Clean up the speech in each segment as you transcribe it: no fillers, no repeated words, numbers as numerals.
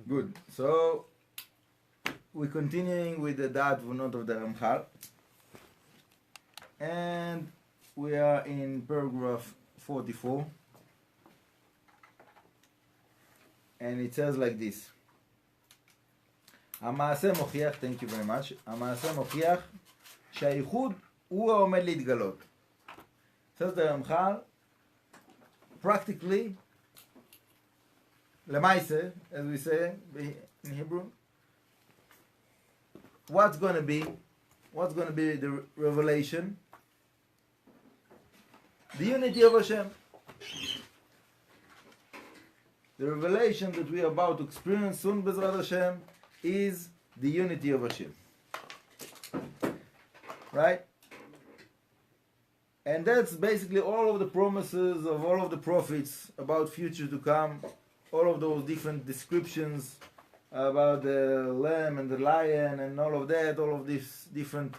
Good. So we're continuing with the Da'at Vunot of the Ramchal, and we are in paragraph 44, and it says like this. המעשה מוכיח, thank you very much, המעשה מוכיח שהייחוד הוא העומד להתגלות. says the Ramchal, practically, למעשה, as we say in Hebrew, what's going to be the revelation? The unity of Hashem. The revelation that we are about to experience soon, Bezrat Hashem, is the unity of Hashem. Right? And that's basically all of the promises of all of the prophets about future to come, all of those different descriptions about the lamb and the lion and all of that, all of these different,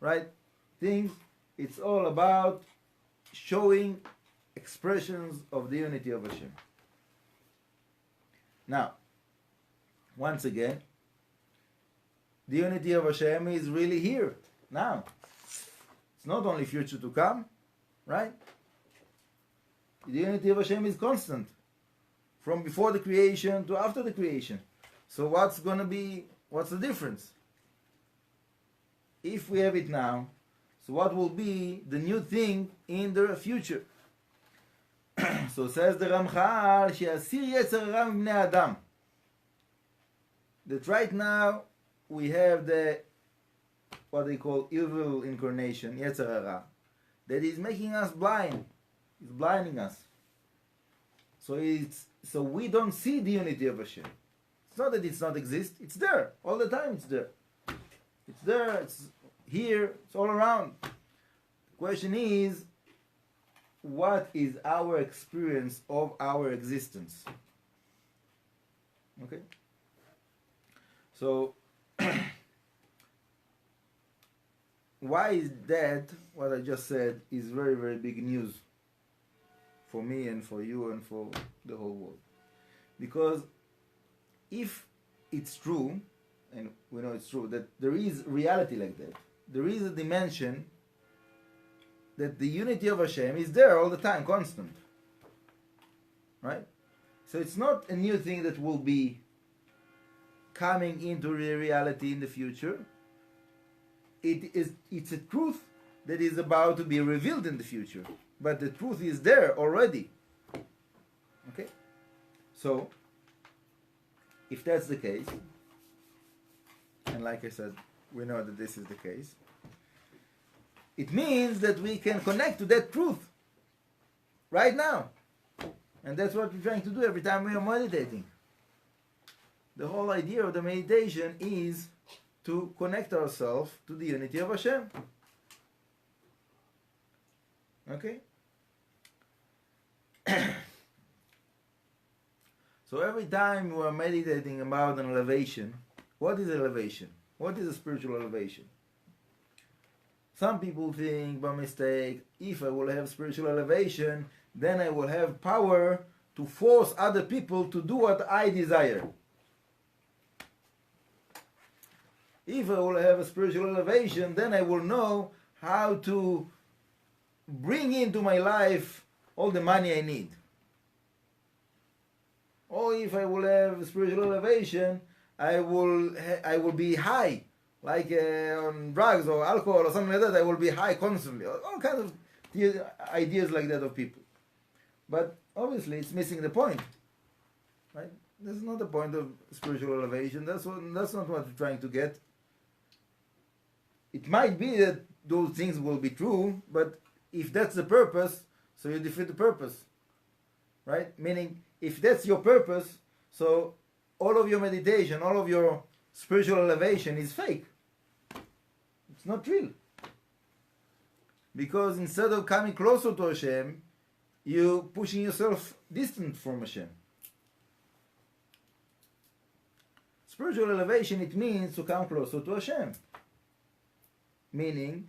right, things. It's all about showing expressions of the unity of Hashem. Now, once again, the unity of Hashem is really here, now. It's not only future to come, right? The unity of Hashem is constant, from before the creation to after the creation. So what's the difference? If we have it now, so what will be the new thing in the future? So says the Ramchal, she'asir yetzer hara mibnei adam. That right now we have the what they call evil incarnation, yetzer hara, that is making us blind. It's blinding us. So we don't see the unity of Hashem. It's not that it's not exist. It's there all the time. It's there. It's there. It's here. It's all around. The question is, what is our experience of our existence? Okay. So why is that? What I just said is very, very big news for me and for you and for the whole world. Because if it's true, and we know it's true, that there is reality like that, there is a dimension that the unity of Hashem is there all the time, constant. Right? So it's not a new thing that will be coming into reality in the future. It's a truth that is about to be revealed in the future. But the truth is there already. Okay? So, if that's the case, and like I said, we know that this is the case, it means that we can connect to that truth right now. And that's what we're trying to do every time we are meditating. The whole idea of the meditation is to connect ourselves to the unity of Hashem. Okay? So every time we are meditating about an elevation, what is elevation? What is a spiritual elevation? Some people think by mistake, if I will have spiritual elevation, then I will have power to force other people to do what I desire. If I will have a spiritual elevation, then I will know how to bring into my life all the money I need. Or if I will have a spiritual elevation, I will be high, like on drugs or alcohol or something like that. I will be high constantly. All kinds of ideas like that of people. But obviously, it's missing the point, right? This is not the point of spiritual elevation. That's not what we're trying to get. It might be that those things will be true, but if that's the purpose, so you defeat the purpose, right? Meaning, if that's your purpose, so all of your meditation, all of your spiritual elevation is fake. It's not real. Because instead of coming closer to Hashem, you're pushing yourself distant from Hashem. Spiritual elevation, it means to come closer to Hashem. Meaning,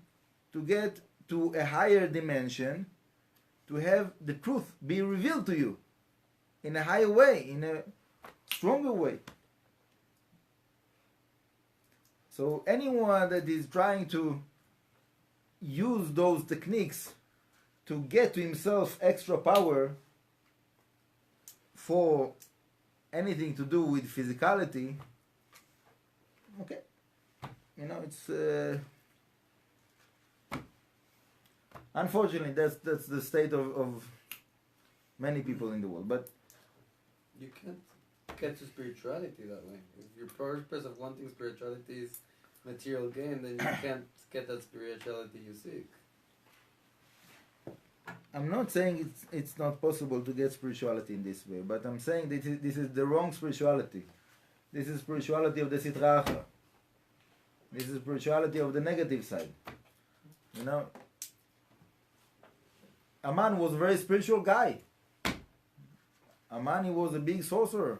to get to a higher dimension, to have the truth be revealed to you in a higher way, in a stronger way. So anyone that is trying to use those techniques to get to himself extra power for anything to do with physicality, okay, you know, it's unfortunately that's the state of many people in the world. But you can't get to spirituality that way. If your purpose of wanting spirituality is material gain, then you can't get that spirituality you seek. I'm not saying it's not possible to get spirituality in this way, but I'm saying that this is the wrong spirituality. This is spirituality of the Sitra Achra. This is spirituality of the negative side. You know, Aman was a very spiritual guy. Aman, he was a big sorcerer.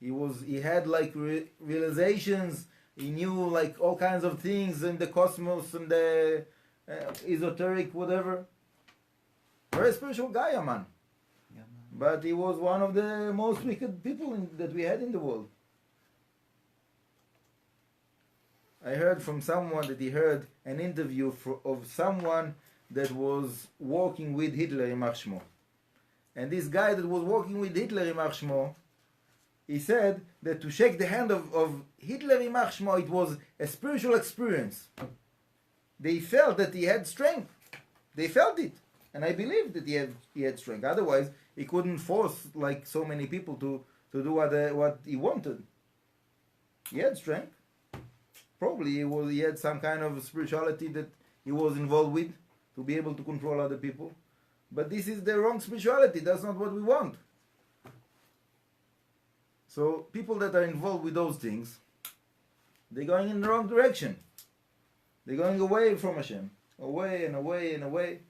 He had like realizations. He knew like all kinds of things in the cosmos and the esoteric whatever. Very spiritual guy, Aman. Yeah, But he was one of the most wicked people that we had in the world. I heard from someone that he heard an interview of someone that was walking with Hitler in Shmo. And this guy that was walking with Hitler in Shmo, he said that to shake the hand of Hitler in Shmo, it was a spiritual experience. They felt that he had strength. They felt it. And I believe that he had strength. Otherwise, he couldn't force like so many people to do what he wanted. He had strength. Probably he had some kind of spirituality that he was involved with to be able to control other people. But this is the wrong spirituality. That's not what we want. So people that are involved with those things, they're going in the wrong direction. They're going away from Hashem. Away and away and away.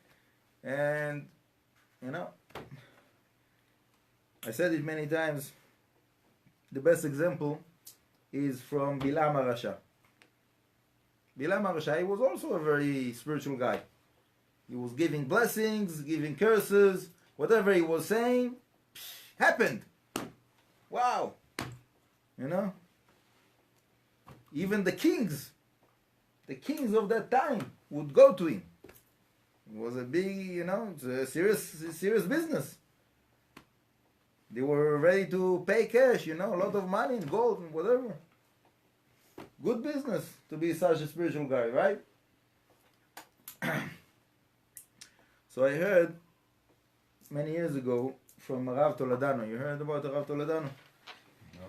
And, you know, I said it many times, the best example is from Bilam HaRasha. Bilam HaRasha, he was also a very spiritual guy. He was giving blessings, giving curses, whatever he was saying, happened. Wow. You know? Even the kings of that time would go to him. It was a big, you know, it's a serious business. They were ready to pay cash, you know, a lot of money and gold and whatever. Good business to be such a spiritual guy, right? So I heard many years ago from Rav Toledano. You heard about Rav Toledano? No.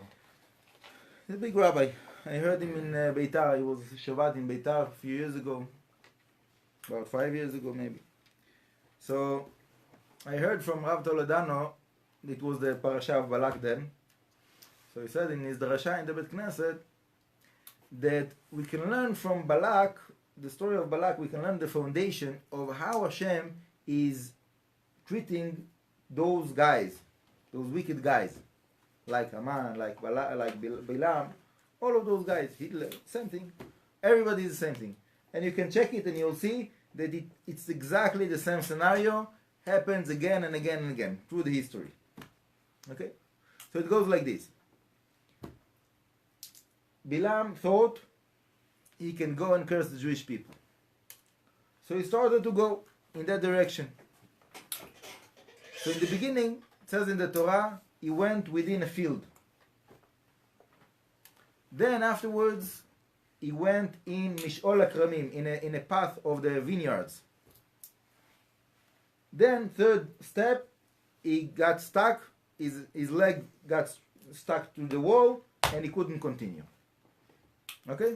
He's a big rabbi. I heard him in Beitar. He was Shabbat in Beitar a few years ago. About 5 years ago maybe. So I heard from Rav Toledano, it was the parasha of Balak then. So he said in his drasha in the Bet Knesset that we can learn from Balak, the story of Balak, we can learn the foundation of how Hashem is treating those guys, those wicked guys, like Haman, like Balak, like Bilam, all of those guys, Hitler, same thing. Everybody is the same thing. And you can check it and you'll see that it's exactly the same scenario, happens again and again and again through the history. Okay? So it goes like this. Bilam thought he can go and curse the Jewish people. So he started to go in that direction. So in the beginning, it says in the Torah, he went within a field. Then afterwards, he went in Mish'ol HaKramim, in a path of the vineyards. Then third step, he got stuck, his leg got stuck to the wall, and he couldn't continue. Okay?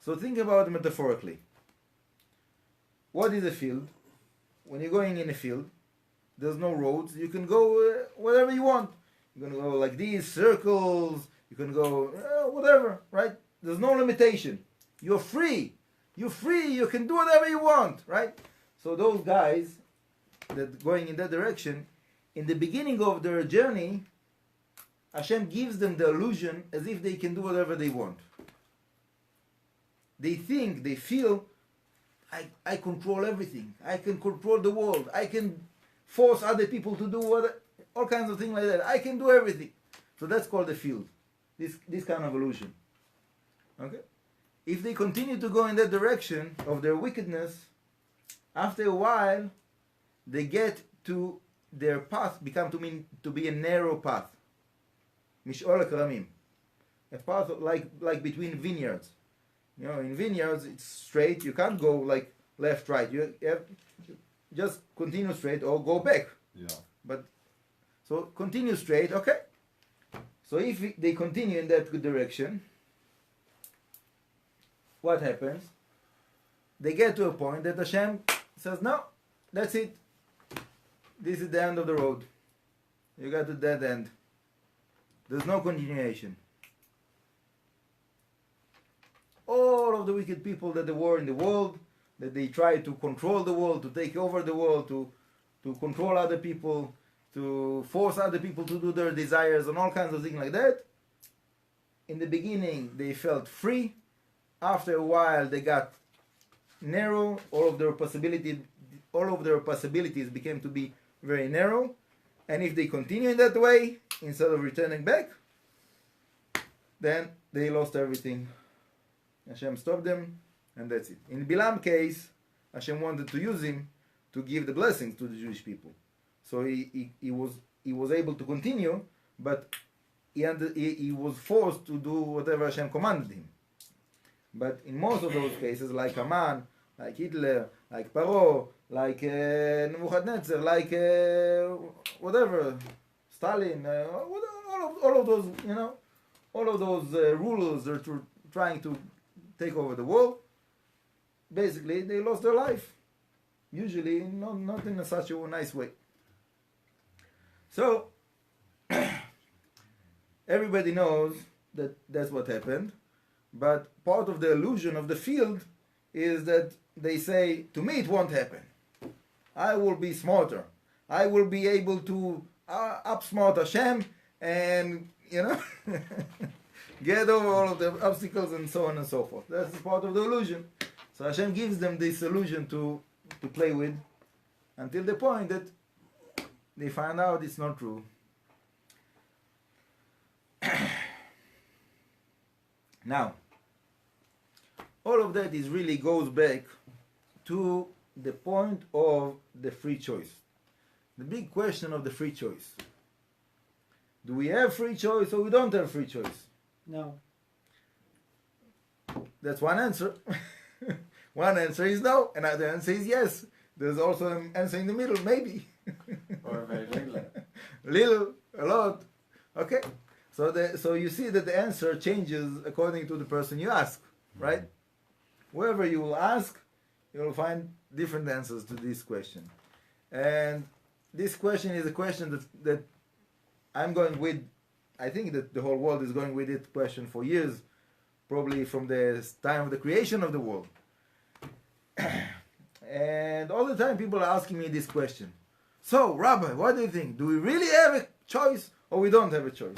So think about it metaphorically. What is a field? When you're going in a field, there's no roads. You can go wherever you want. You can go like these, circles. You can go whatever, right? There's no limitation. You're free. You're free. You can do whatever you want, right? So those guys that going in that direction, in the beginning of their journey, Hashem gives them the illusion as if they can do whatever they want. They think, they feel, I control everything. I can control the world. I can force other people to do all kinds of things like that. I can do everything. So that's called the field. This kind of illusion. Okay? If they continue to go in that direction of their wickedness, after a while, they get to their path become to be a narrow path. Mish'ol HaKaramim. A path like between vineyards. You know, in vineyards it's straight. You can't go like left, right. You have just continue straight or go back. Yeah. But so continue straight, okay. So if they continue in that direction, what happens? They get to a point that Hashem says, no, that's it. This is the end of the road. You got to dead end. There's no continuation. All of the wicked people that there were in the world, that they tried to control the world, to take over the world, to control other people, to force other people to do their desires and all kinds of things like that. In the beginning, they felt free. After a while, they got narrow. All of their possibilities became to be very narrow. And if they continue in that way, instead of returning back, then they lost everything. Hashem stopped them, and that's it. In Bilam's case, Hashem wanted to use him to give the blessings to the Jewish people. So he was able to continue, but he was forced to do whatever Hashem commanded him. But in most of those cases, like Haman, like Hitler, like Paro, like Nebuchadnezzar, like whatever, Stalin, all of those, you know, all of those rulers that were trying to take over the world, basically they lost their life. Usually not in such a nice way. So everybody knows that that's what happened, but part of the illusion of the field is that they say, to me it won't happen. I will be smarter. I will be able to outsmart Hashem and, you know, get over all of the obstacles and so on and so forth. That's part of the illusion. So Hashem gives them this illusion to play with until the point that they find out it's not true. Now, all of that is really goes back to the point of the free choice. The big question of the free choice. Do we have free choice or we don't have free choice? No. That's one answer. One answer is no, another answer is yes. There's also an answer in the middle, maybe. Or very little. Little, a lot. Okay. So you see that the answer changes according to the person you ask, right? Whoever you will ask, you will find different answers to this question. And this question is a question that I'm going with. I think that the whole world is going with it question for years, probably from the time of the creation of the world. And all the time people are asking me this question. So, Rabbi, what do you think? Do we really have a choice or we don't have a choice?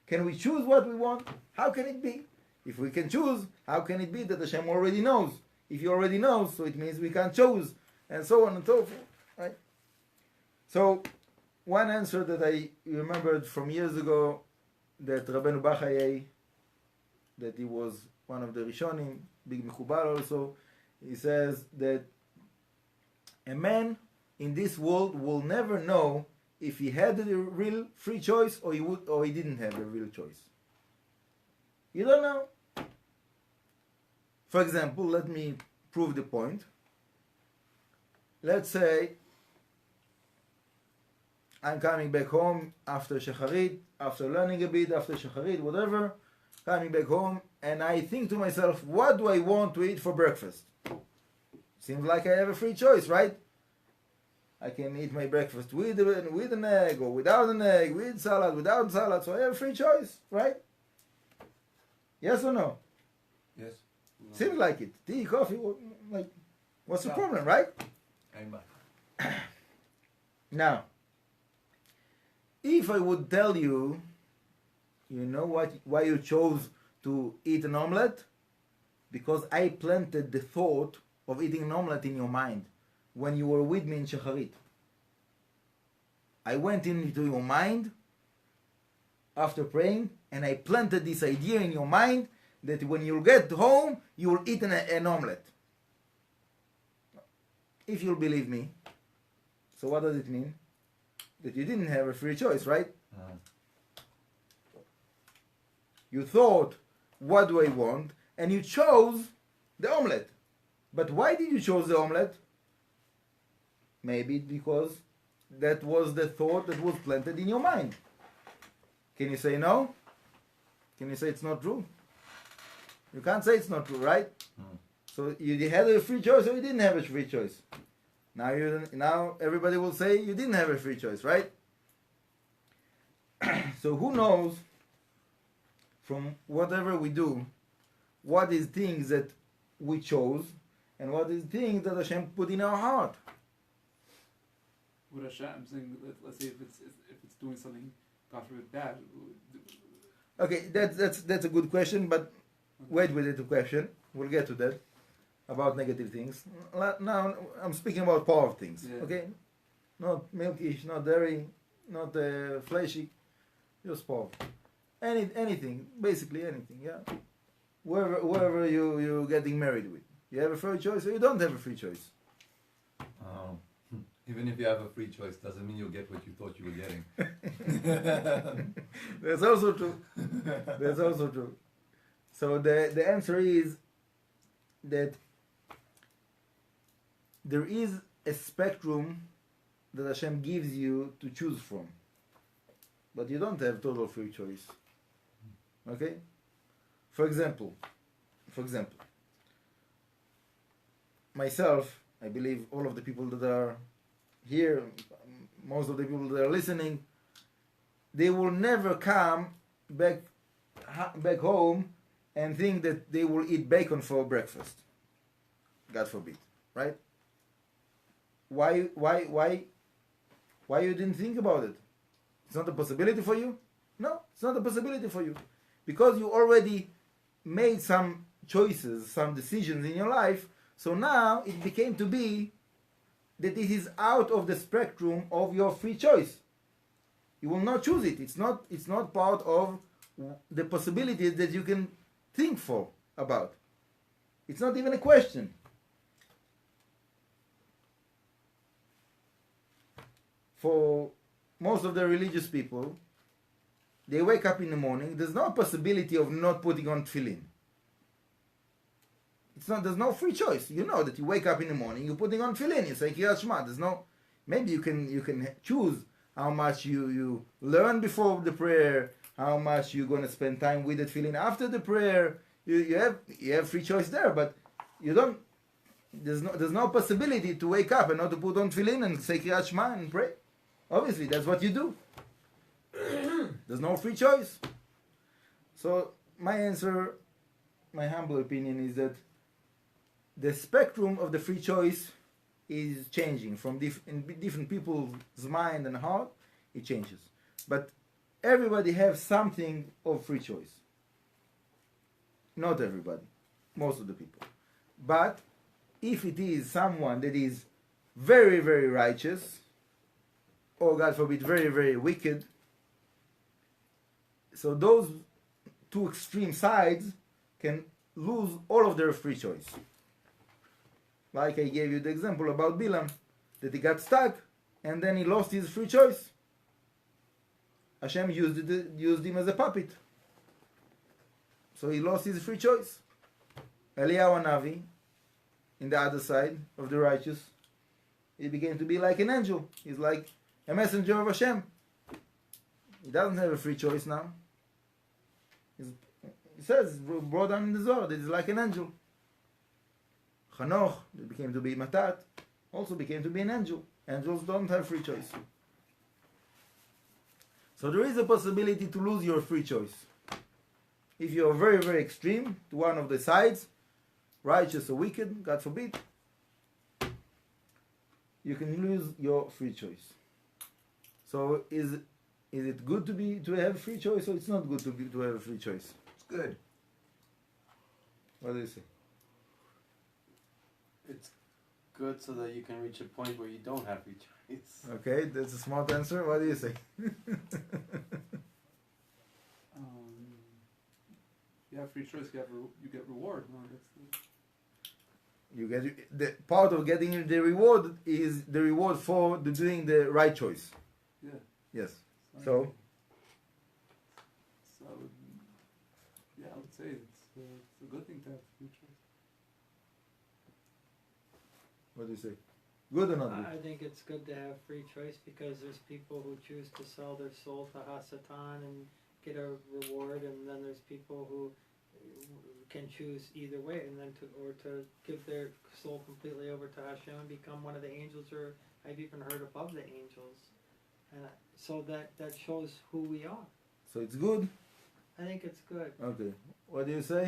Can we choose what we want? How can it be? If we can choose, how can it be that Hashem already knows? If he already knows, so it means we can't choose, and so on and so forth, right? So, one answer that I remembered from years ago, that Rabbeinu Bachayei, that he was one of the Rishonim, big Mekubal also, he says that a man in this world will never know if he had a real free choice or he didn't have a real choice. You don't know. For example, let me prove the point. Let's say I'm coming back home after Shacharit, after learning a bit, after Shacharit, whatever, coming back home, and I think to myself, what do I want to eat for breakfast? Seems like I have a free choice, right? I can eat my breakfast with an egg, or without an egg, with salad, without salad, so I have a free choice, right? Yes or no? Yes. No. Seems like it. Tea, coffee, like, what's the problem, right? Amen. Now, if I would tell you, you know why you chose to eat an omelette? Because I planted the thought of eating an omelette in your mind when you were with me in Shacharit. I went into your mind after praying and I planted this idea in your mind that when you get home, you will eat an omelette. If you'll believe me, so what does it mean? That you didn't have a free choice, right? You thought, what do I want? And you chose the omelette. But why did you choose the omelette? Maybe because that was the thought that was planted in your mind. Can you say no? Can you say it's not true? You can't say it's not true, right? So you had a free choice or you didn't have a free choice. Now everybody will say you didn't have a free choice, right? So who knows from whatever we do, what is things that we chose and what is things that Hashem put in our heart? Would Hashem saying, let's say if it's doing something God forbid bad? Okay, that's a good question, but wait with the question. We'll get to that about negative things. Now I'm speaking about power things. Yeah. Okay, not milkish, not dairy, not fleshy, just power. Anything, basically anything. Yeah, wherever you're getting married with, you have a free choice or you don't have a free choice. Even if you have a free choice, doesn't mean you'll get what you thought you were getting. That's also true. That's also true. So the answer is that there is a spectrum that Hashem gives you to choose from. But you don't have total free choice. Okay? For example, myself, I believe all of the people that are here, most of the people that are listening, they will never come back home and think that they will eat bacon for breakfast. God forbid, right? Why you didn't think about it? It's not a possibility for you? No, it's not a possibility for you. Because you already made some choices, some decisions in your life, so now it became to be that it is out of the spectrum of your free choice. You will not choose it. It's not part of the possibilities that you can think for about. It's not even a question. For most of the religious people, they wake up in the morning, there's no possibility of not putting on tefillin. There's no free choice. You know that you wake up in the morning, you're putting on tefillin, you say Kriyat Shema. Maybe you can choose how much you learn before the prayer, how much you're going to spend time with the tefillin after the prayer. You have free choice there, but you don't. There's no possibility to wake up and not to put on tefillin and say Kriyat Shema and pray. Obviously, that's what you do. There's no free choice. So my answer, my humble opinion, is that the spectrum of the free choice is changing from different people's mind and heart. It changes, but everybody has something of free choice. Not everybody, most of the people. But if it is someone that is very, very righteous, or God forbid, very, very wicked, so those two extreme sides can lose all of their free choice. Like I gave you the example about Bilam, that he got stuck and then he lost his free choice. Hashem used him as a puppet. So he lost his free choice. Eliyahu Navi, in the other side of the righteous, he began to be like an angel. He's like a messenger of Hashem. He doesn't have a free choice now. He says, brought down in the Zohar, that he's like an angel. Hanoch, that became to be Matat, also became to be an angel. Angels don't have free choice. So there is a possibility to lose your free choice. If you are very, very extreme to one of the sides, righteous or wicked, God forbid, you can lose your free choice. So is it good to have free choice, or it's not good to have a free choice? It's good. What do you say? It's good so that you can reach a point where you don't have free choice. Okay, that's a smart answer. What do you say? Yeah, have free choice, you get reward. No, that's You get the part of getting the reward is the reward for doing the right choice. yeah. Yes. So Yeah, I would say it's a good thing to have free choice. what do you say? Good or not good? I think it's good to have free choice because there's people who choose to sell their soul to Hasatan and get a reward, and then there's people who can choose either way, and then to give their soul completely over to Hashem and become one of the angels, or I've even heard above the angels, and so that shows who we are. So it's good? I think it's good. Okay. What do you say?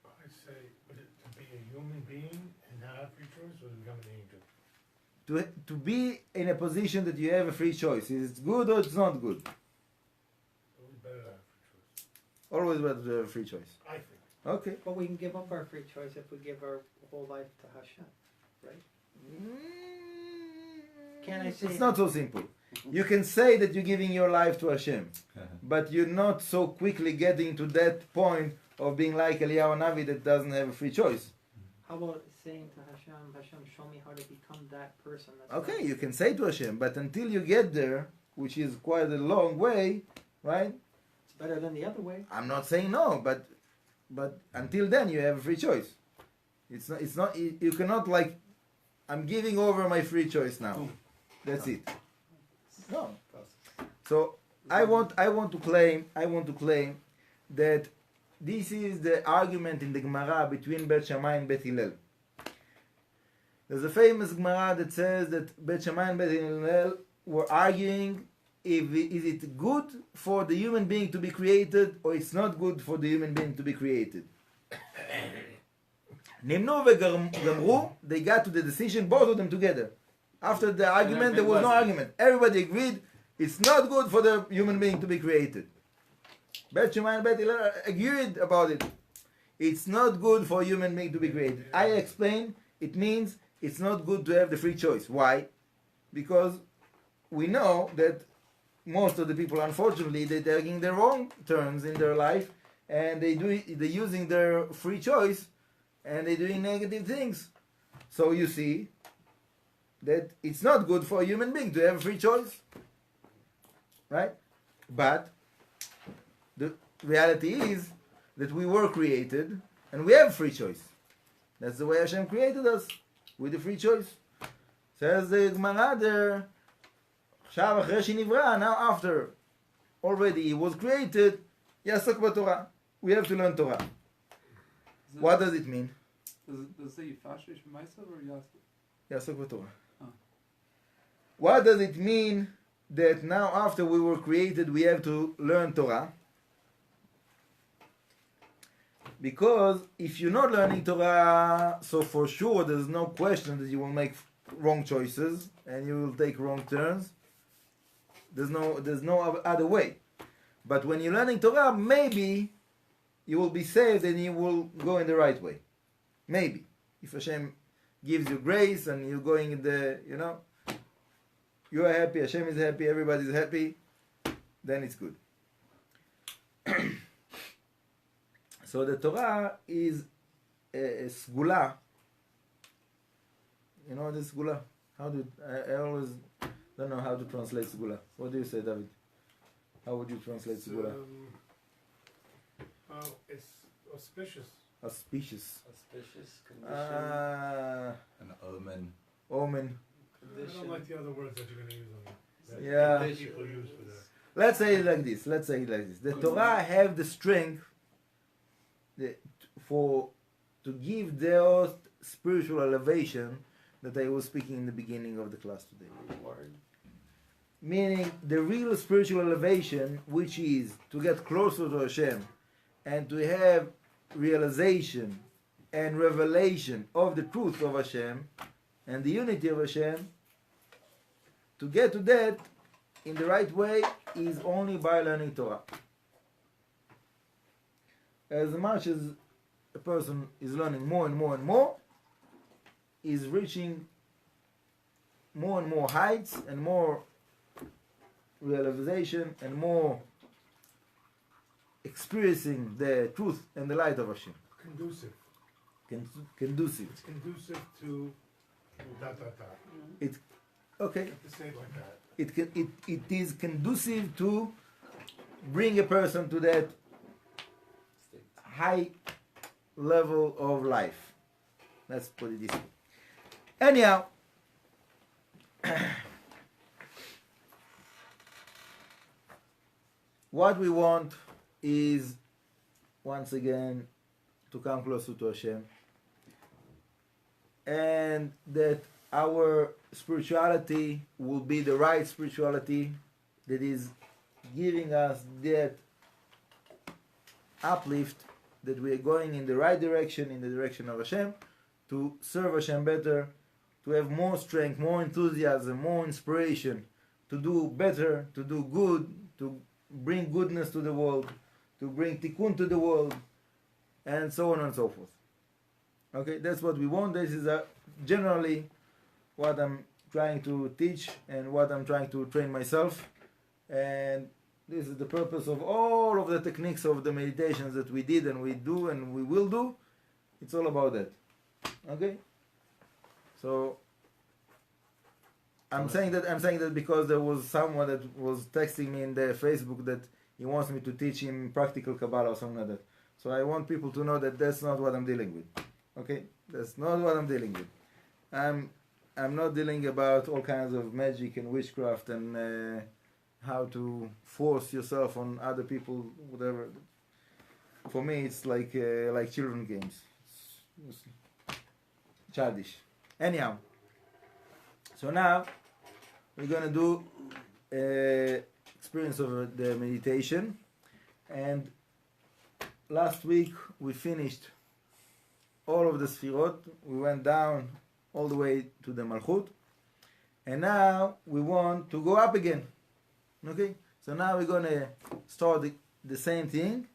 I say, would it to be a human being and not have free choice, or to become an angel? To be in a position that you have a free choice. Is it good or it's not good? Always better to have free choice. Always better to have a free choice. I think. Okay. But we can give up our free choice if we give our whole life to Hashem, right? Can I say It's not so simple. You can say that you're giving your life to Hashem, but you're not so quickly getting to that point of being like Eliyahu Navi that doesn't have a free choice. How about saying to Hashem, show me how to become that person? That's Okay, not- you can say to Hashem, but until you get there, which is quite a long way, right? It's better than the other way. I'm not saying no, but until then you have a free choice. It's not you cannot like I'm giving over my free choice now. That's it. No. So I want to claim that this is the argument in the Gemara between Bet Shammai and Bet Hillel. There's a famous Gemara that says that Bet Shammai and Bet Hillel were arguing is it good for the human being to be created or it's not good for the human being to be created. Nimnu v'gamru, they got to the decision, both of them together. After the argument, there was no argument. Everybody agreed it's not good for the human being to be created. Bet Shammai and Bet Hillel agreed about it. It's not good for a human being to be created. I explain, it means it's not good to have the free choice. Why? Because we know that most of the people, unfortunately, they're taking the wrong turns in their life, and they're using their free choice, and they're doing negative things. So you see that it's not good for a human being to have a free choice, right? But the reality is that we were created, and we have free choice. That's the way Hashem created us, with a free choice. Says the Gemara there, עכשיו אחרי שנברא, now after already he was created, יעסוק בתורה. We have to learn Torah. What does it mean? Does it say Yifashish Maisav or Yasuk? יעסוק בתורה. Oh. What does it mean that now after we were created we have to learn Torah? Because if you're not learning Torah, so for sure there's no question that you will make wrong choices and you will take wrong turns. There's no other way. But when you're learning Torah, maybe you will be saved and you will go in the right way. Maybe. If Hashem gives you grace and you're going in the, you are happy, Hashem is happy, everybody's happy, then it's good. So the Torah is a sgula. You know what is sgula? I always don't know how to translate sgula. What do you say, David? How would you translate sgula? It's auspicious. Auspicious. Auspicious condition. An omen. Omen. I don't like the other words that you're going to use on that. Yeah. That people use for that. Let's say it like this. The Torah have the strength to give those spiritual elevation that I was speaking in the beginning of the class today. Meaning the real spiritual elevation, which is to get closer to Hashem and to have realization and revelation of the truth of Hashem and the unity of Hashem, to get to that in the right way is only by learning Torah. As much as a person is learning more and more and more, is reaching more and more heights and more realization and more experiencing the truth and the light of Hashem. Conducive. Conducive. It's conducive to dot dot dot. It okay. You have to say it like that. It is conducive to bring a person to that high level of life. Let's put it this way. Anyhow, what we want is, once again, to come closer to Hashem, and that our spirituality will be the right spirituality that is giving us that uplift, that we are going in the right direction, in the direction of Hashem, to serve Hashem better, to have more strength, more enthusiasm, more inspiration, to do better, to do good, to bring goodness to the world, to bring tikkun to the world, and so on and so forth. Okay, that's what we want. This is generally what I'm trying to teach and what I'm trying to train myself. And this is the purpose of all of the techniques of the meditations that we did and we do and we will do. It's all about that. Okay? So I'm saying that because there was someone that was texting me in the Facebook that he wants me to teach him practical Kabbalah or something like that. So I want people to know that that's not what I'm dealing with. Okay? That's not what I'm dealing with. I'm not dealing about all kinds of magic and witchcraft and how to force yourself on other people, whatever. For me, it's like children games. It's childish. Anyhow, so now we're gonna do experience of the meditation, and last week we finished all of the sfirot. We went down all the way to the Malchut, and now we want to go up again. Okay, so now we're gonna start the same thing,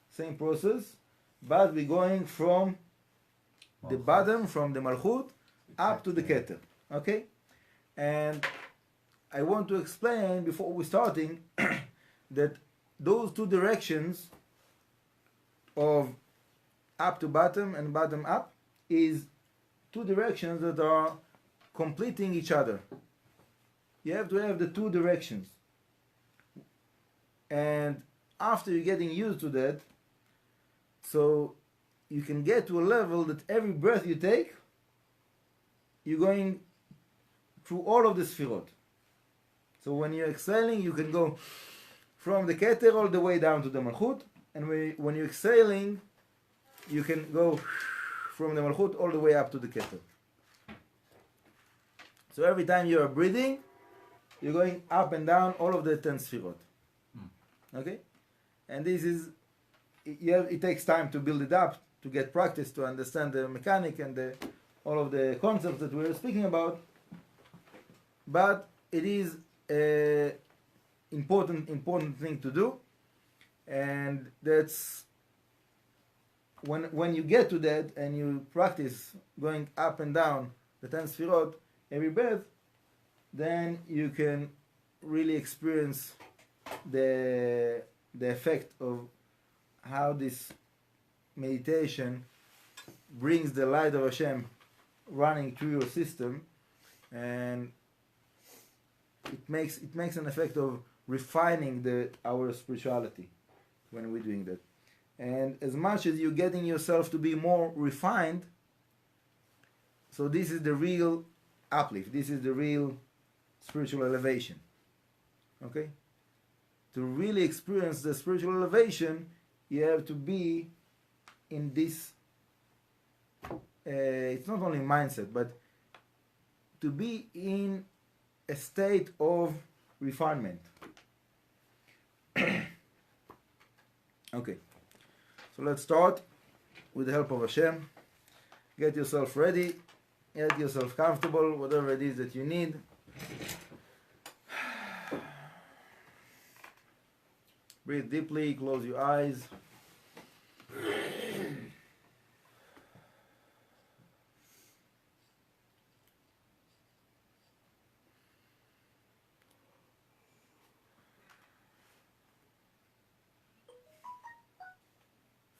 same process, but we're going from the bottom, from the Malchut, up to the Keter. Okay, and I want to explain before we starting that those two directions of up to bottom and bottom up is two directions that are completing each other. You have to have the two directions. And after you're getting used to that, so you can get to a level that every breath you take, you're going through all of the sfirot. So when you're exhaling, you can go from the Keter all the way down to the Malchut, and when you're exhaling, you can go from the Malchut all the way up to the Keter. So every time you are breathing, you're going up and down all of the 10 sfirot. Okay? And this is, it takes time to build it up, to get practice, to understand the mechanic and all of the concepts that we were speaking about. But it is an important thing to do. And that's when you get to that and you practice going up and down the 10 sfirot every breath, then you can really experience the effect of how this meditation brings the light of Hashem running through your system, and it makes an effect of refining our spirituality when we're doing that. And as much as you're getting yourself to be more refined, so this is the real uplift, this is the real spiritual elevation. Okay? To really experience the spiritual elevation, you have to be in this, it's not only mindset, but to be in a state of refinement. Okay, so let's start with the help of Hashem. Get yourself ready, get yourself comfortable, whatever it is that you need. Breathe deeply, close your eyes.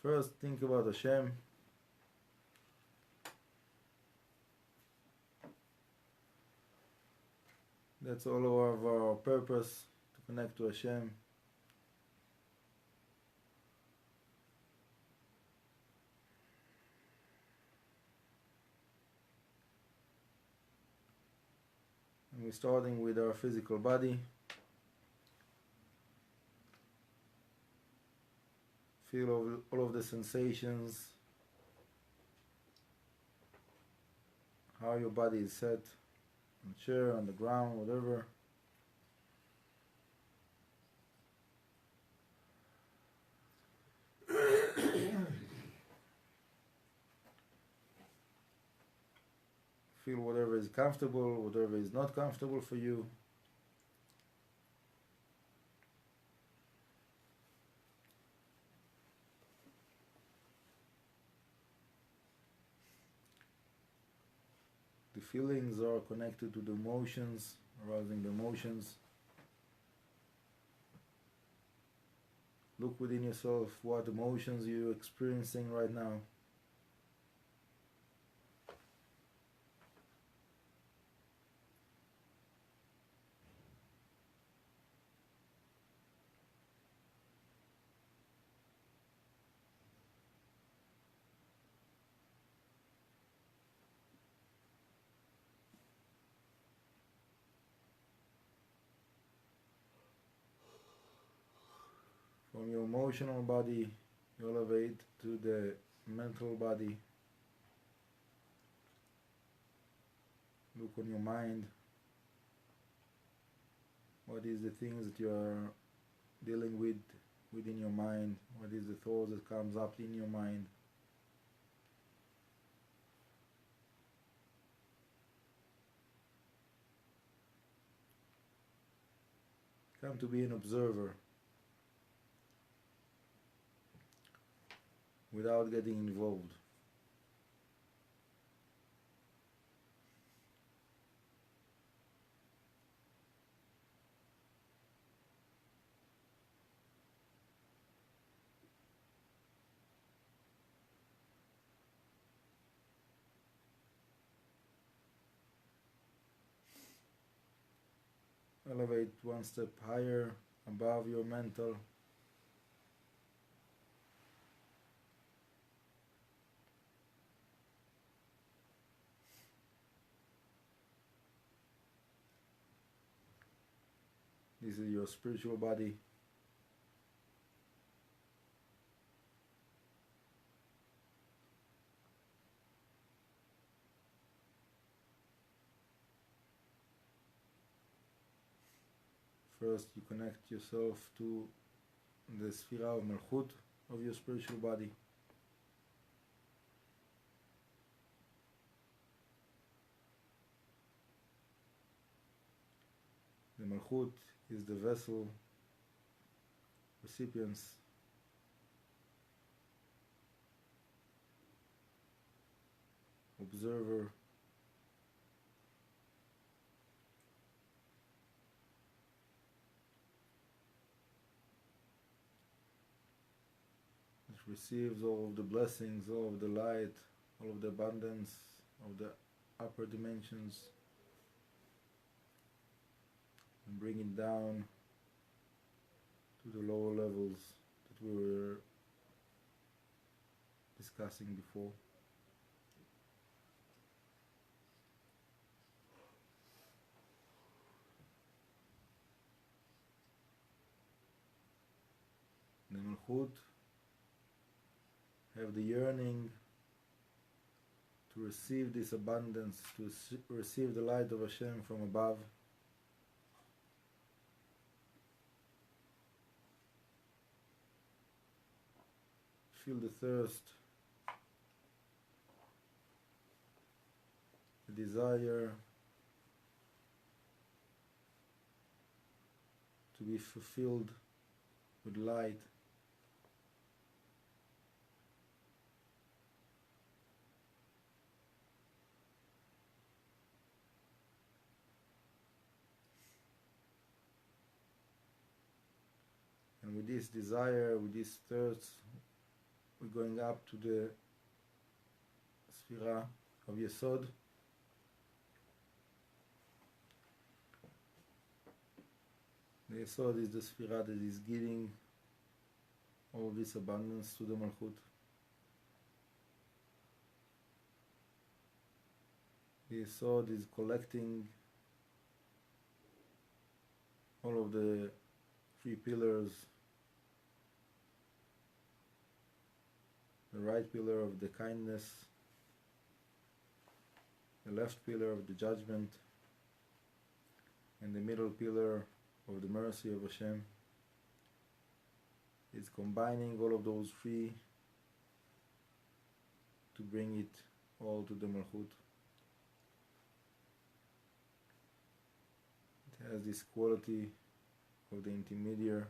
First, think about Hashem. That's all of our purpose, to connect to Hashem. And we're starting with our physical body. Feel all of the sensations, how your body is set on the chair, on the ground, whatever. Feel whatever is comfortable, whatever is not comfortable for you. The feelings are connected to the emotions, arousing the emotions. Look within yourself, what emotions you're experiencing right now. From your emotional body, you elevate to the mental body. Look on your mind. What is the things that you are dealing with within your mind? What is the thoughts that comes up in your mind? Come to be an observer, without getting involved. Elevate one step higher above your mental. This is your spiritual body. First, you connect yourself to the sphira of malchut of your spiritual body. The malchut is the vessel, recipients, observer, which receives all of the blessings, all of the light, all of the abundance of the upper dimensions, and bring it down to the lower levels that we were discussing before. The malchut have the yearning to receive this abundance, to receive the light of Hashem from above. Feel the thirst, the desire to be fulfilled with light. And with this desire, with this thirst, we're going up to the Sphira of Yesod. The Yesod is the Sphira that is giving all this abundance to the Malchut. The Yesod is collecting all of the three pillars. The right pillar of the kindness, the left pillar of the judgment, and the middle pillar of the mercy of Hashem. Is combining all of those three to bring it all to the Malchut. It has this quality of the intermediary.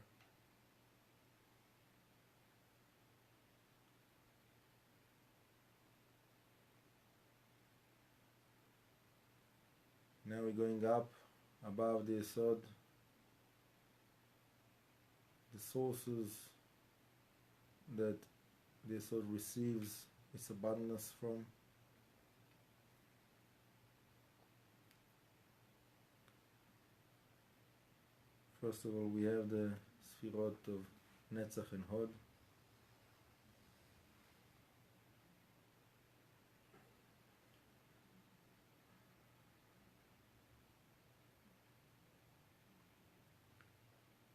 Now we're going up above the Yesod, the sources that the Yesod receives its abundance from. First of all, we have the Sphirot of Netzach and Hod.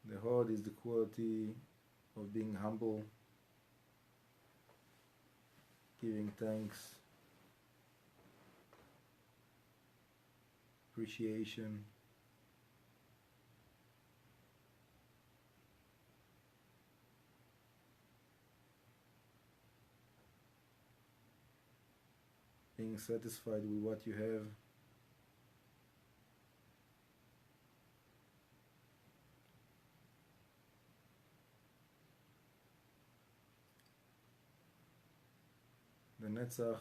The Hod is the quality of being humble, giving thanks, appreciation, being satisfied with what you have. The Netzach,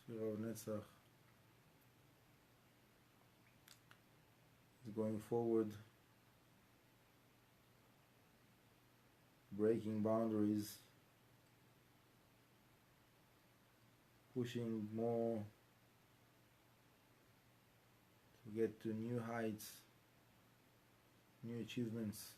Sphira of Netzach, is going forward, breaking boundaries, pushing more to get to new heights, new achievements.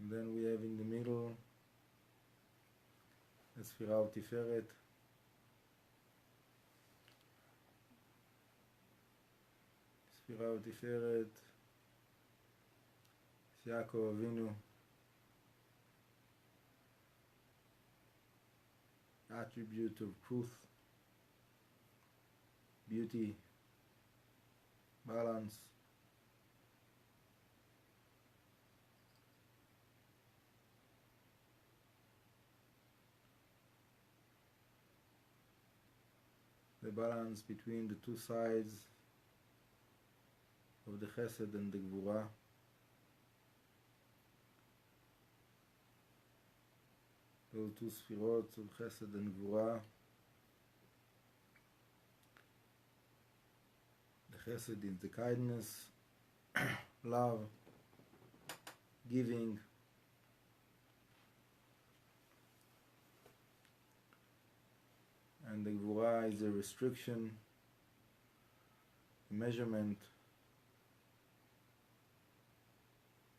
And then we have in the middle the Sphira of Tiferet, Sphira of Tiferet, Ya'akov Avinu, attribute of truth, beauty, balance. The balance between the two sides of the Chesed and the Gvura. Those two Sphirot of Chesed and Gvura. The Chesed is the kindness, love, giving. And the Gvura is a restriction, a measurement,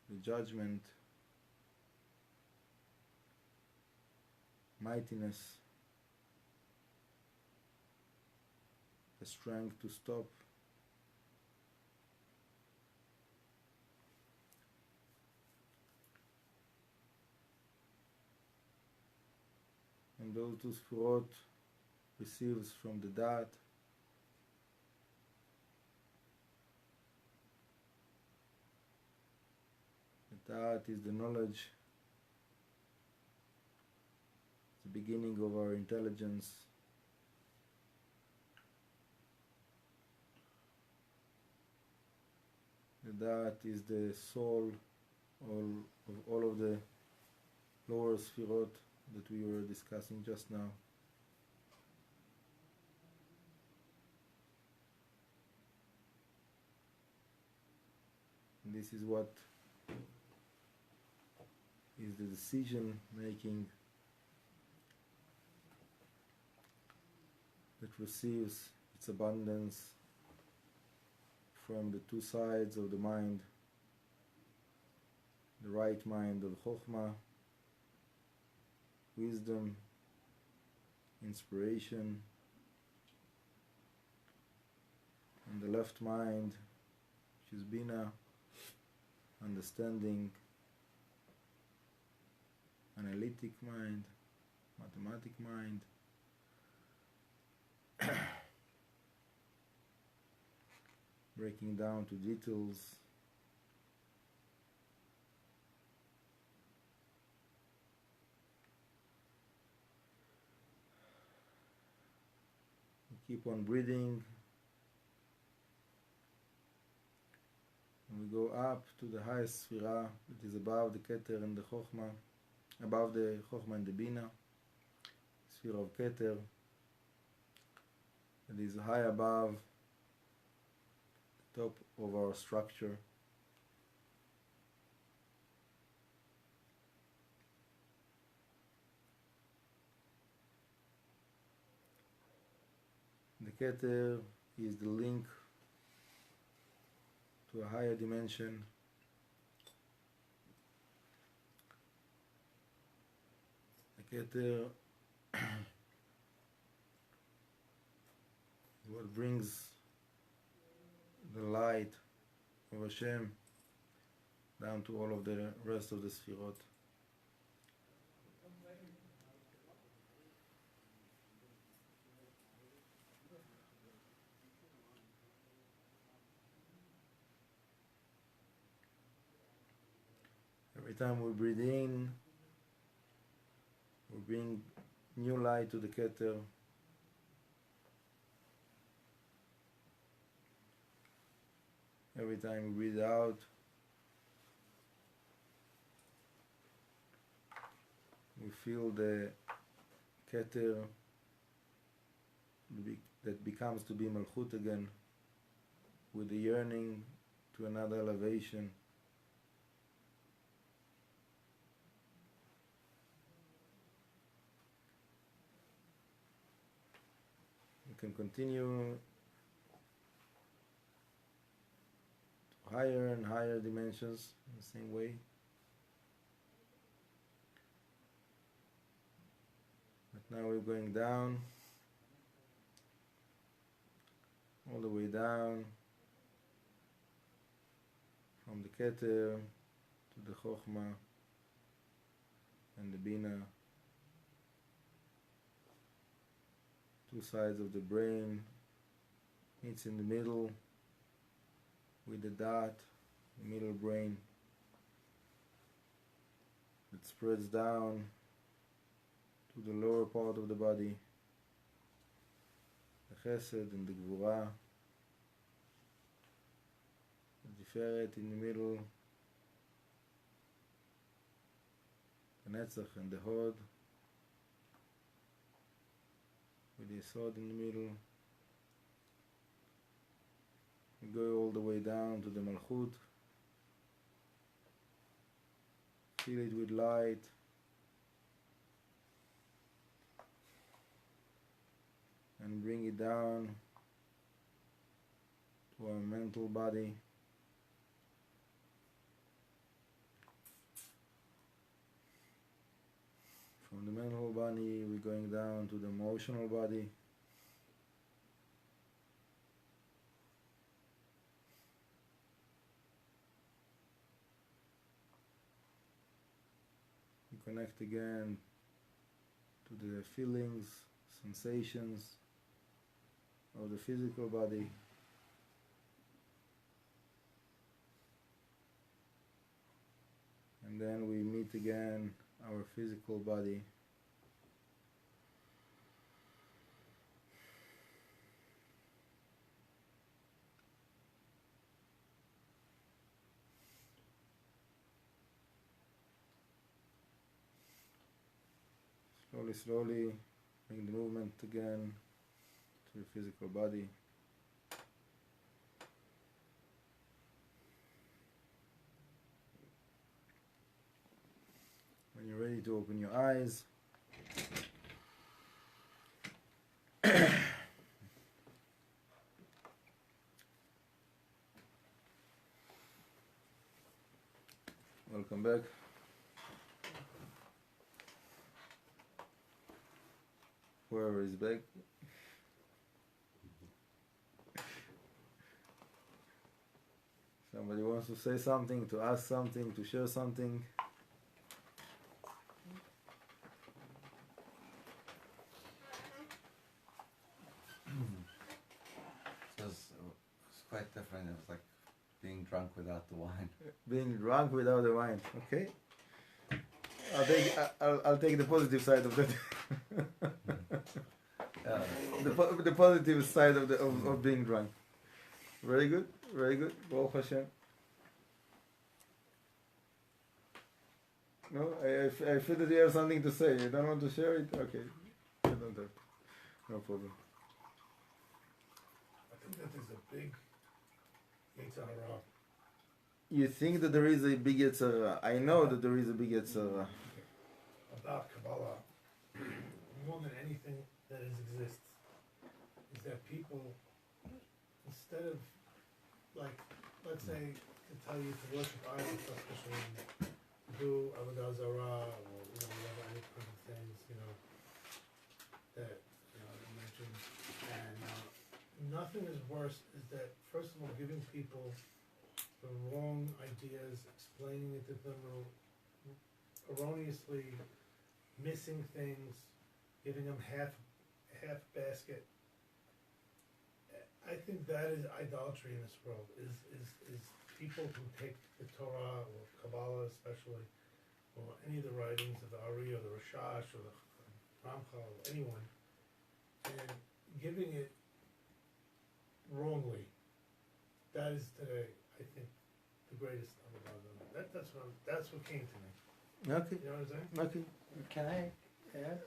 the judgment, mightiness, the strength to stop. And those two Sphirot receives from the Da'at. The Da'at is the knowledge, the beginning of our intelligence. The Da'at is the soul of all of the lower sphirot that we were discussing just now. And this is what is the decision making that receives its abundance from the two sides of the mind, the right mind of Chokhmah, wisdom, inspiration, and the left mind, which is Bina, understanding, analytic mind, mathematic mind. Breaking down to details. We keep on breathing. And we go up to the highest sphira that is above the Keter and the Chokhmah, above the Chokhmah and the Bina, sphere of Keter, that is high above the top of our structure. The Keter is the link to a higher dimension. The Keter is what brings the light of Hashem down to all of the rest of the Sphirot. Every time we breathe in, we bring new light to the Keter. Every time we breathe out, we feel the Keter that becomes to be Malchut again, with the yearning to another elevation. We can continue to higher and higher dimensions in the same way. But now we're going down, all the way down, from the Keter to the Chokhmah and the Bina. Two sides of the brain meets in the middle with the dot, the middle brain, that spreads down to the lower part of the body, the Chesed and the Gvura, the Tiferet in the middle, the Netzach and the Hod, with the Yesod in the middle. We go all the way down to the Malchut, fill it with light, and bring it down to our mental body. From the mental body, we're going down to the emotional body. We connect again to the feelings, sensations of the physical body. And then we meet again our physical body. slowly bring the movement again to your physical body. When you're ready to open your eyes, welcome back. Whoever is back. Somebody wants to say something, to ask something, to share something. It's quite different. It was like being drunk without the wine. Being drunk without the wine. Okay. I'll take the positive side of that. The positive side of being drunk. Very good. Very good. Baruch Hashem. No, I feel that you have something to say. You don't want to share it? Okay. You don't have to. No problem. I think that there's a big Yetzer Hara. You think that there is a big Yetzer Hara. I know that there is a big Yetzer Hara. About Kabbalah, more than anything that exists, is that people, instead of, like, let's say, to tell you to worship idols, especially do Avodah Zarah, or, whatever, any kind of things, that, you mentioned, and nothing is worse is that, first of all, giving people the wrong ideas, explaining it to them erroneously, missing things, giving them half basket. I think that is idolatry in this world. Is people who take the Torah or Kabbalah especially, or any of the writings of the Ari or the Rashash or the Ramchal or anyone, and giving it wrongly. That is today, I think, the greatest of that's what came to me. Okay. You know what I'm saying? Okay. Can I add?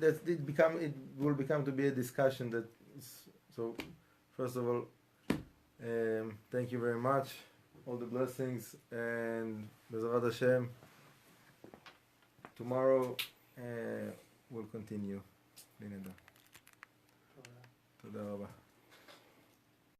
It will become to be a discussion that so first of all, thank you very much, all the blessings, and Bezrat Hashem tomorrow we'll continue. תודה רבה.